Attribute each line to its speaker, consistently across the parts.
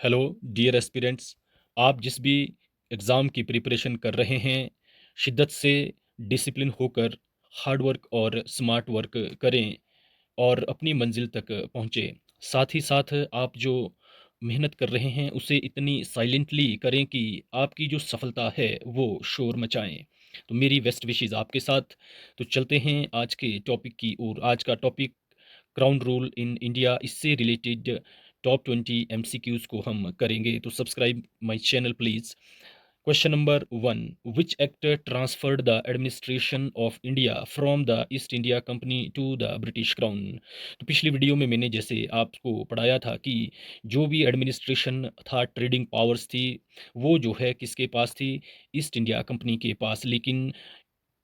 Speaker 1: Hello dear aspirants. आप जिस भी एग्ज़ाम की प्रिपरेशन कर रहे हैं, शिद्दत से डिसिप्लिन होकर हार्ड वर्क और स्मार्ट वर्क करें और अपनी मंजिल तक पहुँचें। साथ ही साथ आप जो मेहनत कर रहे हैं उसे इतनी साइलेंटली करें कि आपकी जो सफलता है वो शोर मचाएँ। तो मेरी बेस्ट विशेज़ आपके साथ। तो चलते हैं आज के टॉपिक की ओर। आज का topic crown rule in India, इससे रिलेटेड टॉप 20 एमसीक्यूज को हम करेंगे। तो subscribe my channel please. Question number 1, which act transferred the administration of India from the East India company to the British crown. तो पिछली वीडियो में मैंने जैसे आपको पढ़ाया था कि जो भी एडमिनिस्ट्रेशन था, ट्रेडिंग पावर्स थी, वो जो है किसके पास थी, ईस्ट इंडिया कंपनी के पास। लेकिन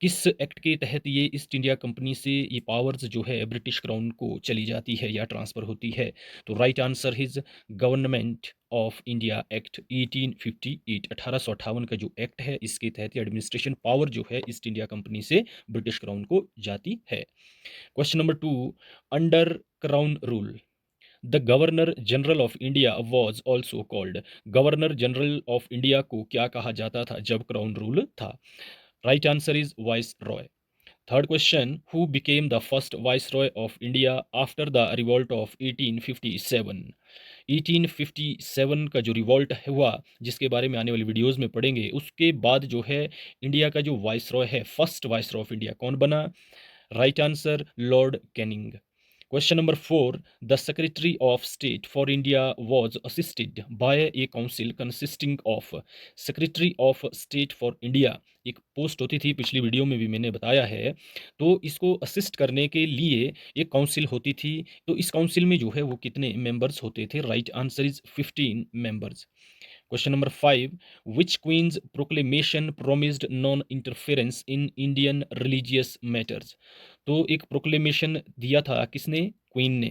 Speaker 1: किस एक्ट के तहत ये ईस्ट इंडिया कंपनी से ये पावर्स जो है ब्रिटिश क्राउन को चली जाती है या ट्रांसफ़र होती है? तो right answer is government of India act 1858। 1858 का जो एक्ट है, इसके तहत एडमिनिस्ट्रेशन पावर जो है ईस्ट इंडिया कंपनी से ब्रिटिश क्राउन को जाती है। Question number 2, under crown rule the governor general of India was also called. Governor general of India को क्या कहा जाता था जब क्राउन रूल था? Right answer is vice Roy. Third question, who became the first vice Roy of India after the revolt of 1857। 1857 का जो revolt हुआ, जिसके बारे में आने वाली वीडियोस में पढ़ेंगे, उसके बाद जो है इंडिया का जो वाइस रॉय है, first vice Roy of India कौन बना? Right answer Lord Canning. Question number 4, the Secretary of State for India was assisted by a council consisting of Secretary of State for India। एक पोस्ट होती थी, पिछली video में भी मैंने बताया है। तो इसको असिस्ट करने के लिए एक काउंसिल होती थी। तो इस काउंसिल में जो है वो कितने मेंबर्स होते थे? Right answer is 15 members. Question number 5, which queen's proclamation promised non interference in Indian religious matters. तो एक प्रोक्लेमेशन दिया था किसने? क्वीन ने,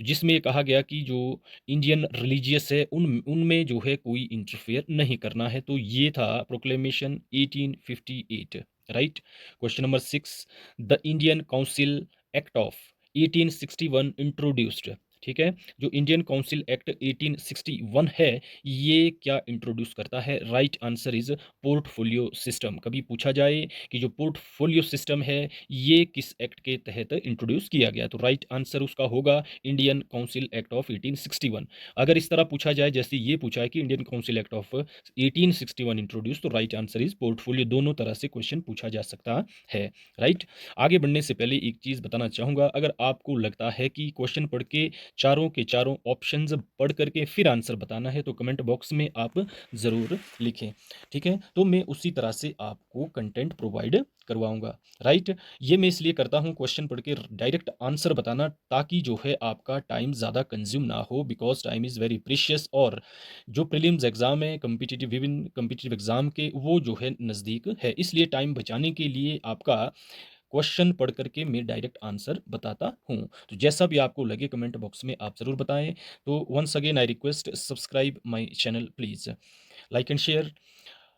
Speaker 1: जिसमें ये कहा गया कि जो इंडियन रिलीजियस है उनमें जो है कोई इंटरफेयर नहीं करना है। तो ये था proclamation 1858। Right. Question number 6, the Indian council act of 1861 introduced. ठीक है, जो इंडियन काउंसिल एक्ट 1861 है, ये क्या इंट्रोड्यूस करता है? Right answer is portfolio system. कभी पूछा जाए कि जो पोर्टफोलियो सिस्टम है ये किस एक्ट के तहत इंट्रोड्यूस किया गया, तो राइट आंसर उसका होगा इंडियन काउंसिल एक्ट ऑफ 1861। अगर इस तरह पूछा जाए, जैसे ये पूछा है कि Indian council act of 1861 introduce, तो राइट आंसर इज पोर्टफोलियो। दोनों तरह से क्वेश्चन पूछा जा सकता है। राइट। आगे बढ़ने से पहले एक चीज बताना चाहूंगा, अगर आपको लगता है कि क्वेश्चन पढ़ के चारों के चारों ऑप्शंस पढ़ करके फिर आंसर बताना है, तो कमेंट बॉक्स में आप ज़रूर लिखें। ठीक है, तो मैं उसी तरह से आपको कंटेंट प्रोवाइड करवाऊंगा। राइट। ये मैं इसलिए करता हूँ क्वेश्चन पढ़ के डायरेक्ट आंसर बताना, ताकि जो है आपका टाइम ज़्यादा कंज्यूम ना हो, because time is very precious. और जो प्रीलिम्स एग्जाम है कम्पिटिटिव, विभिन्न कम्पिटिटिव एग्जाम के, वो जो है नज़दीक है, इसलिए टाइम बचाने के लिए आपका क्वेश्चन पढ़ करके मैं डायरेक्ट आंसर बताता हूँ। तो जैसा भी आपको लगे कमेंट बॉक्स में आप ज़रूर बताएं। तो once again I request, subscribe my channel please, like and share.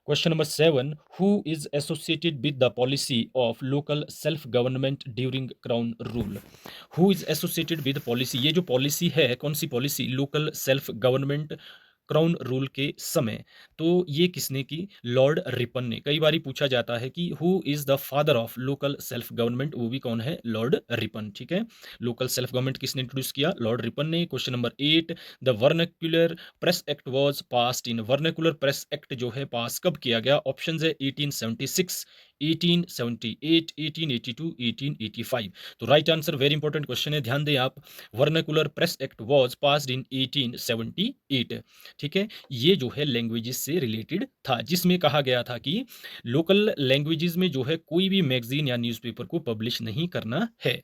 Speaker 1: Question number 7, who is associated with the policy of local self government during crown rule. Who is associated with policy, ये जो policy है कौन सी policy? Local self government crown rule के समय। तो ये किसने की? लॉर्ड रिपन ने। कई बार पूछा जाता है कि who is the father of local self government, वो भी कौन है? Lord Ripon. ठीक है, लोकल सेल्फ गवर्नमेंट किसने इंट्रोड्यूस किया? लॉर्ड रिपन ने। Question number 8, the vernacular press act was passed in. Vernacular press act जो है पास कब किया गया? ऑप्शंस है 1876, 1878, 1882, 1885। तो right answer, very important question है, ध्यान दें आप। Vernacular press act was passed in 1878। ठीक है, ये जो है लैंग्वेजेस से रिलेटेड था, जिसमें कहा गया था कि लोकल लैंग्वेजेस में जो है कोई भी मैगजीन या न्यूज़पेपर को पब्लिश नहीं करना है।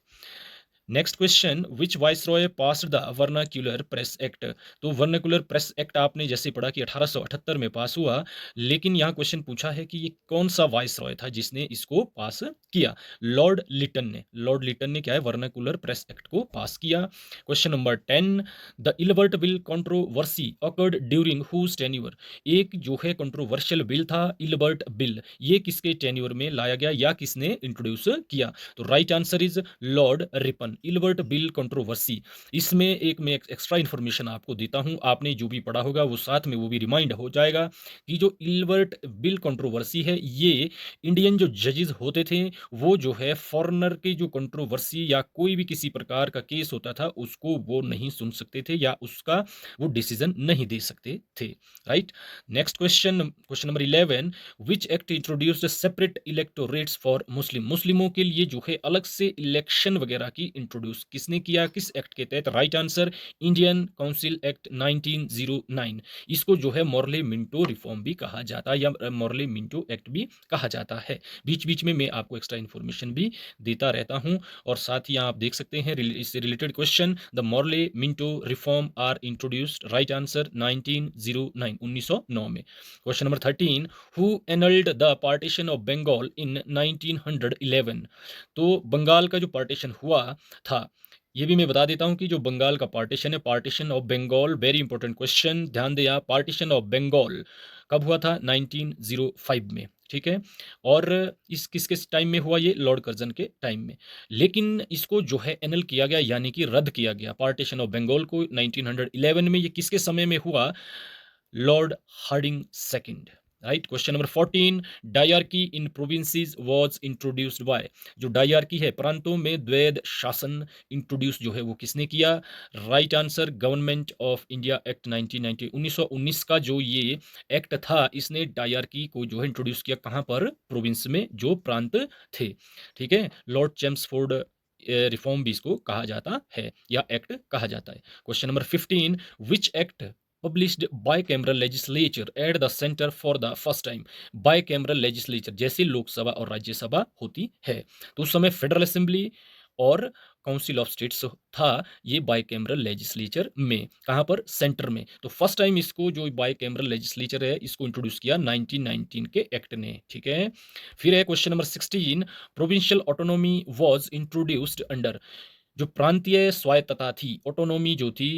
Speaker 1: Next question, which vice Roy passed the vernacular press act. तो वर्नाक्यूलर प्रेस एक्ट आपने जैसे पढ़ा कि 1878 में पास हुआ, लेकिन यहाँ क्वेश्चन पूछा है कि ये कौन सा वाइस रॉय था जिसने इसको पास किया? लॉर्ड लिटन ने। लॉर्ड लिटन ने क्या है? वर्नाक्यूलर प्रेस एक्ट को पास किया। Question number 10, the Ilbert bill controversy occurred during whose tenure. एक जो है कंट्रोवर्शियल बिल था इलबर्ट बिल, ये किसके टेन्योर में लाया गया या किसने इंट्रोड्यूस किया? तो right answer is Lord Ripon. Ilbert bill controversy, इसमें एक मैं एक्स्ट्रा इन्फॉर्मेशन आपको देता हूँ, आपने जो भी पढ़ा होगा वो साथ में वो भी रिमाइंड हो जाएगा कि जो इल्बर्ट बिल कंट्रोवर्सी है, ये इंडियन जो जजेस होते थे वो जो है फॉरेनर की जो कंट्रोवर्सी या कोई भी किसी प्रकार का केस होता था उसको वो नहीं सुन सकते थे या उसका वो डिसीजन नहीं दे सकते थे, right. Next question, question number 11, which act introduced separate electorates for Muslim, मुस्लिमों के लिए जो है अलग से इलेक्शन वगैरह की इंट्रोड्यूस किसने किया, किस एक्ट के तहत? Right answer Indian council act 1909, इसको जो है मॉर्ले मिंटो रिफॉर्म भी कहा जाता है या मॉर्ले मिंटो एक्ट भी कहा जाता है। बीच बीच में मैं आपको एक्स्ट्रा इन्फॉर्मेशन भी देता रहता हूं और साथ ही आप देख सकते हैं इससे related question, the Morley Minto reform are introduced, right answer 1909, 1909 में। Question number 13, who annulled the partition of Bengal in 1911, तो बंगाल का जो पार्टीशन हुआ था, ये भी मैं बता देता हूं कि जो बंगाल का पार्टीशन है, partition of Bengal, very important question, ध्यान दें आप, पार्टीशन ऑफ बंगाल कब हुआ था? 1905 में, ठीक है। और इस किसके टाइम में हुआ? ये लॉर्ड कर्जन के टाइम में। लेकिन इसको जो है एनल किया गया यानी कि रद्द किया गया पार्टीशन ऑफ बंगाल को 1911 में। ये किसके समय में हुआ? Lord Hardinge second, right. Question number 14, dyarchy in provinces was introduced by, जो डायरकी है प्रांतों में द्वैध शासन इंट्रोड्यूस जो है वो किसने किया? Right answer government of India act 1990, 1919 का जो ये एक्ट था, इसने डायरकी को जो है इंट्रोड्यूस किया कहां पर? प्रोविंस में जो प्रांत थे, ठीक है। लॉर्ड चेम्सफोर्ड रिफॉर्म भी इसको कहा जाता है या एक्ट कहा जाता है। Question number 15, which act published bicameral legislature at the center for the first time, bicameral legislature जैसे लोकसभा और राज्यसभा होती है, तो उस समय फेडरल असेंबली और काउंसिल ऑफ स्टेट्स था ये बाइकैमरल लेजिस्लेचर में, कहां पर? सेंटर में। तो फर्स्ट टाइम इसको जो बाइकैमरल लेजिस्लेचर है इसको इंट्रोड्यूस किया 1919 के एक्ट ने, ठीक है। फिर है question number 16, provincial autonomy was introduced under, जो प्रांतीय स्वायत्तता थी, ऑटोनॉमी जो थी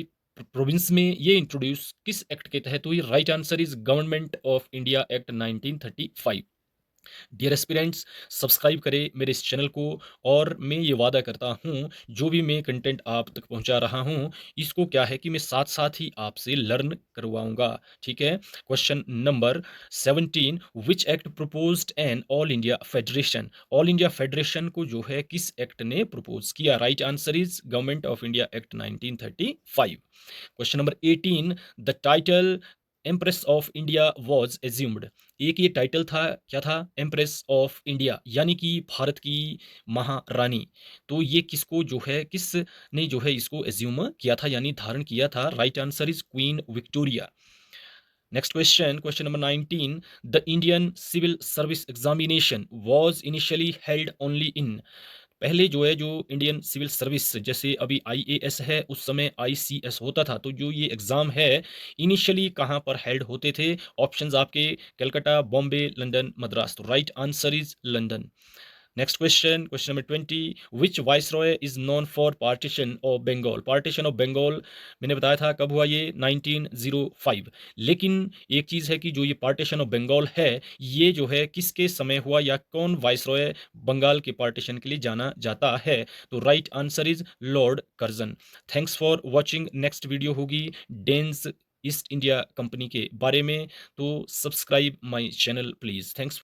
Speaker 1: प्रोविंस में, ये इंट्रोड्यूस किस एक्ट के तहत हुई? Right answer is government of India act 1935। Dear aspirants, subscribe करें मेरे इस चैनल को और मैं ये वादा करता हूँ जो भी मैं कंटेंट आप तक पहुँचा रहा हूँ इसको क्या है कि मैं साथ साथ ही आपसे लर्न करवाऊंगा, ठीक है। Question number 17, which act proposed an all India federation, all India federation को जो है किस एक्ट ने प्रपोज किया? Right answer is government of India act 1935। Question number 18, the title empress of India was assumed, एक ये टाइटल था, क्या था? एम्प्रेस ऑफ इंडिया यानी कि भारत की महारानी, तो ये किसको जो है किसने जो है इसको एज्यूम किया था यानी धारण किया था? Right answer is queen Victoria. Next question, question number 19, the Indian civil service examination was initially held only in, पहले जो है जो इंडियन सिविल सर्विस जैसे अभी आईएएस है उस समय आईसीएस होता था, तो जो ये एग्जाम है इनिशियली कहाँ पर हेल्ड होते थे? ऑप्शंस आपके कलकत्ता, बॉम्बे, लंदन, मद्रास, तो right answer is London. Next question, question number 20, which viceroy is known for partition of Bengal, partition of Bengal मैंने बताया था कब हुआ? ये 1905। लेकिन एक चीज़ है कि जो ये पार्टीशन ऑफ बंगाल है ये जो है किसके समय हुआ या कौन वाइसरॉय बंगाल के पार्टीशन के लिए जाना जाता है? तो right answer is Lord Curzon. Thanks for watching, next video होगी डेंस ईस्ट इंडिया कंपनी के बारे में, तो subscribe my channel please. Thanks.